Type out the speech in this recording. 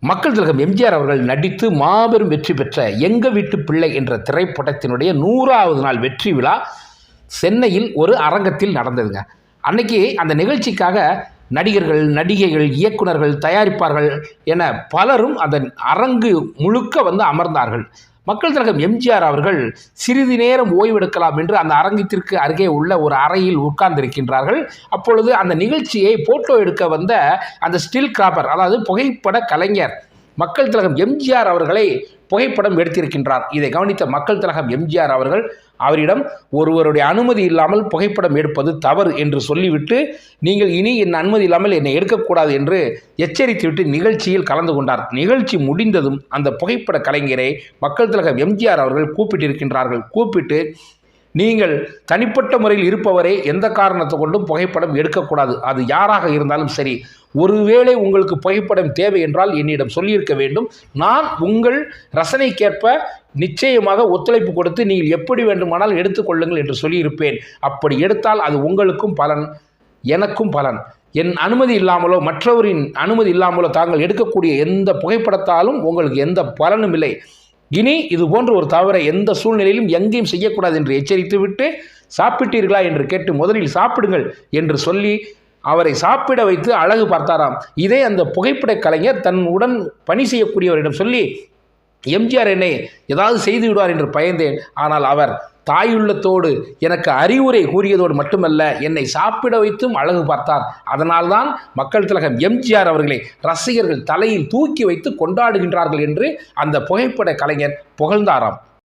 மக்கள் திலகம் எம்ஜிஆர் அவர்கள் நடித்து மாபெரும் வெற்றி பெற்ற எங்க வீட்டு பிள்ளை என்ற திரைப்படத்தினுடைய 100வது நாள் வெற்றி விழா சென்னையில் ஒரு அரங்கத்தில் நடந்ததுங்க. அன்னைக்கு அந்த நிகழ்ச்சிக்காக நடிகர்கள், நடிகைகள், இயக்குனர்கள், தயாரிப்பார்கள் என பலரும் அந்த அரங்கு முழுக்க அமர்ந்தார்கள். மக்கள் திலகம் எம்ஜிஆர் அவர்கள் சிறிது நேரம் ஓய்வெடுக்கலாம் என்று அந்த அரங்கத்திற்கு அருகே உள்ள ஒரு அறையில் உட்கார்ந்திருக்கின்றார்கள். அப்பொழுது அந்த நிகழ்ச்சியை போட்டோ எடுக்க வந்த அந்த ஸ்டில் கிராப்பர், அதாவது புகைப்பட கலைஞர் மக்கள் திலகம் எம்ஜிஆர் அவர்களை புகைப்படம் எடுத்திருக்கின்றார். இதை கவனித்த மக்கள் திலகம் எம்ஜிஆர் அவர்கள் அவரிடம் ஒருவருடைய அனுமதி இல்லாமல் புகைப்படம் எடுப்பது தவறு என்று சொல்லிவிட்டு, நீங்கள் இனி என் அனுமதி இல்லாமல் என்னை எடுக்கக்கூடாது என்று எச்சரித்துவிட்டு நிகழ்ச்சியில் கலந்து கொண்டார். நிகழ்ச்சி முடிந்ததும் அந்த புகைப்பட கலைஞரை மக்கள் திலகம் எம்ஜிஆர் அவர்கள் கூப்பிட்டிருக்கின்றார்கள். கூப்பிட்டு, நீங்கள் தனிப்பட்ட முறையில் இருப்பவரை எந்த காரணத்தை கொண்டும் புகைப்படம் எடுக்கக்கூடாது, அது யாராக இருந்தாலும் சரி. ஒருவேளை உங்களுக்கு புகைப்படம் தேவை என்றால் என்னிடம் சொல்லியிருக்க வேண்டும். நான் உங்கள் ரசனைக்கேற்ப நிச்சயமாக ஒத்துழைப்பு கொடுத்து நீங்கள் எப்படி வேண்டுமானால் எடுத்துக்கொள்ளுங்கள் என்று சொல்லியிருப்பேன். அப்படி எடுத்தால் அது உங்களுக்கும் பலன், எனக்கும் பலன். என் அனுமதி இல்லாமலோ மற்றவரின் அனுமதி இல்லாமலோ தாங்கள் எடுக்கக்கூடிய எந்த புகைப்படத்தாலும் உங்களுக்கு எந்த பலனும் இல்லை. இனி இது போன்ற ஒரு தவறை எந்த சூழ்நிலையிலும் எங்கேயும் செய்யக்கூடாது என்று எச்சரித்து விட்டு, சாப்பிட்டீர்களா என்று கேட்டு முதலில் சாப்பிடுங்கள் என்று சொல்லி அவரை சாப்பிட வைத்து அழகு பார்த்தாராம். இதை அந்த புகைப்பட கலைஞர் தன் உடன் பணி செய்யக்கூடியவரிடம் சொல்லி, எம்ஜிஆர் என்னை ஏதாவது செய்து விடுவார் என்று பயந்தேன். ஆனால் அவர் தாயுள்ளத்தோடு எனக்கு அறிவுரை கூறியதோடு மட்டுமல்ல, என்னை சாப்பிட வைத்தும் அழகு பார்த்தார். அதனால்தான் மக்கள் திலகம் எம்ஜிஆர் அவர்களை ரசிகர்கள் தலையில் தூக்கி வைத்து கொண்டாடுகின்றார்கள் என்று அந்த புகைப்பட கலைஞர் புகழ்ந்தாராம்.